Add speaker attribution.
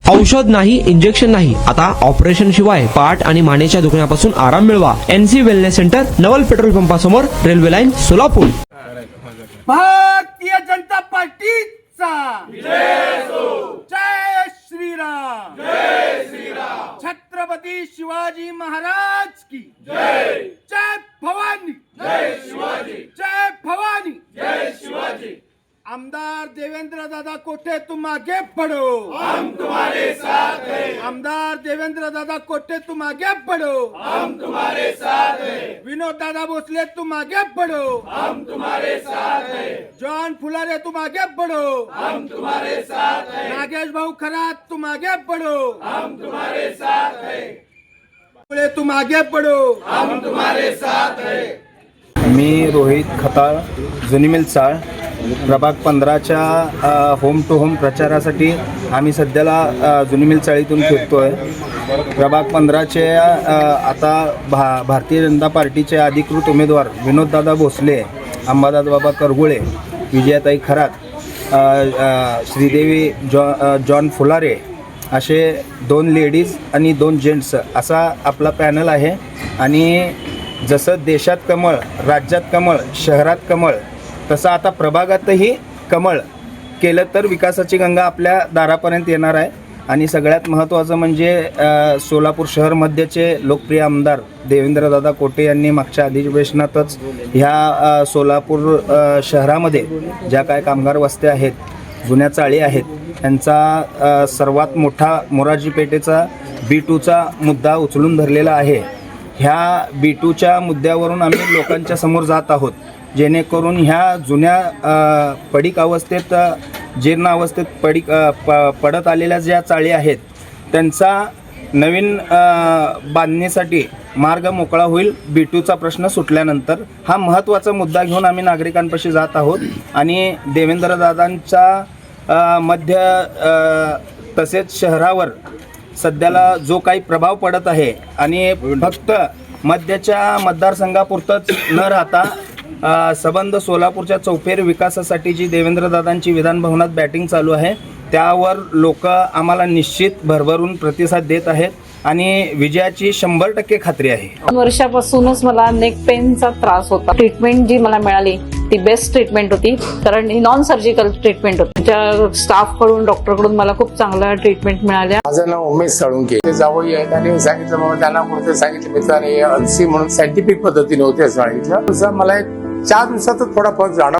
Speaker 1: औषध नाही, इंजेक्शन नाही, आता ऑपरेशन शिवाय पाठ आणि मानेच्या दुखण्यापासून आराम मिळवा. NC वेलनेस सेंटर, नवल petrol पंपासमोर, railway line, Solapur.
Speaker 2: Bharatiya Janata पार्टीचा जय श्रीराम, जय श्रीराम. छत्रपती शिवाजी महाराज की जय. जय भवानी, जय शिवाजी, जय भवानी, जय शिवाजी. आमदार देवेंद्र दादा कोठे तुम आगे बढ़ो, हम तुम्हारे साथ हैं. आमदार देवेंद्र दादा कोठे तुम आगे बढ़ो, हम तुम्हारे साथ हैं. विनोद दादा भोसले तुम आगे बढ़ो, हम तुम्हारे साथ हैं. जॉन फुलारे तुम आगे बढ़ो, हम तुम्हारे साथ हैं. नागेश भाऊ खरात तुम आगे बढ़ो, हम तुम्हारे साथ हैं. तुम आगे बढ़ो, हम तुम्हारे साथ हैं.
Speaker 3: मी रोहित खताळ, जुनी मिल चाळ, प्रभाग 15च्या होम टू होम प्रचारासाठी आम्ही सध्याला जुनी मिल चाळीतून फिरतोय. प्रभाग 15चे आता भारतीय जनता पार्टीचे अधिकृत उमेदवार विनोददादा भोसले, अंबादासबाबा करगुळे, विजयाताई खरात, श्रीदेवी जॉन फुलारे असे 2 लेडीज आणि 2 जेंट्स असा आपला पॅनल आहे. आणि जसं देशात कमळ, राज्यात कमळ, शहरात कमळ, तसं आता प्रभागातही कमळ केलं तर विकासाची गंगा आपल्या दारापर्यंत येणार आहे. आणि सगळ्यात महत्त्वाचं म्हणजे सोलापूर शहर मध्यचे लोकप्रिय आमदार देवेंद्रदादा कोटे यांनी मागच्या अधिवेशनातच ह्या सोलापूर शहरामध्ये ज्या काय कामगार वस्त्या आहेत, जुन्या चाळी आहेत, त्यांचा सर्वात मोठा मोरारजी पेठेचा B2चा मुद्दा उचलून धरलेला आहे. ह्या B2च्या मुद्द्यावरून आम्ही लोकांच्या समोर जात आहोत, जेणेकरून ह्या जुन्या पडीक अवस्थेत, जीर्ण अवस्थेत पडत आलेल्या ज्या चाळी आहेत त्यांचा नवीन बांधणीसाठी मार्ग मोकळा होईल B2चा प्रश्न सुटल्यानंतर. हा महत्त्वाचा मुद्दा घेऊन आम्ही नागरिकांपाशी जात आहोत. आणि देवेंद्रदादांचा मध्य तसेच शहरावर सध्याला जो काही प्रभाव पडत आहे आणि फक्त मध्याच्या मतदारसंघापुरतंच न राहता संबंध सोलापूरच्या चौफेर विकासासाठी जी देवेंद्रदादांची विधानभवनात बॅटिंग चालू आहे त्यावर लोक आम्हाला निश्चित भरभरून प्रतिसाद देत आहेत आणि विजयाची 100% खात्री आहे.
Speaker 4: 2 वर्षापासूनच मला नेक पेनचा त्रास होता. ट्रीटमेंट जी मला मिळाली ती बेस्ट ट्रीटमेंट होती, कारण ही नॉन सर्जिकल ट्रीटमेंट होती. त्या स्टाफकडून, डॉक्टरकडून मला खूप चांगल्या ट्रीटमेंट मिळाल्या.
Speaker 5: माझं नाव उमेश साळुंके. ते जावई आहेत आणि सांगितलं मग त्यांना पुढे सांगितलं मित्राने अन्सी म्हणून सायंटिफिक पद्धतीने होते असं सांगितलं. मला 4 दिवसातच थोडा फरक जाणवला.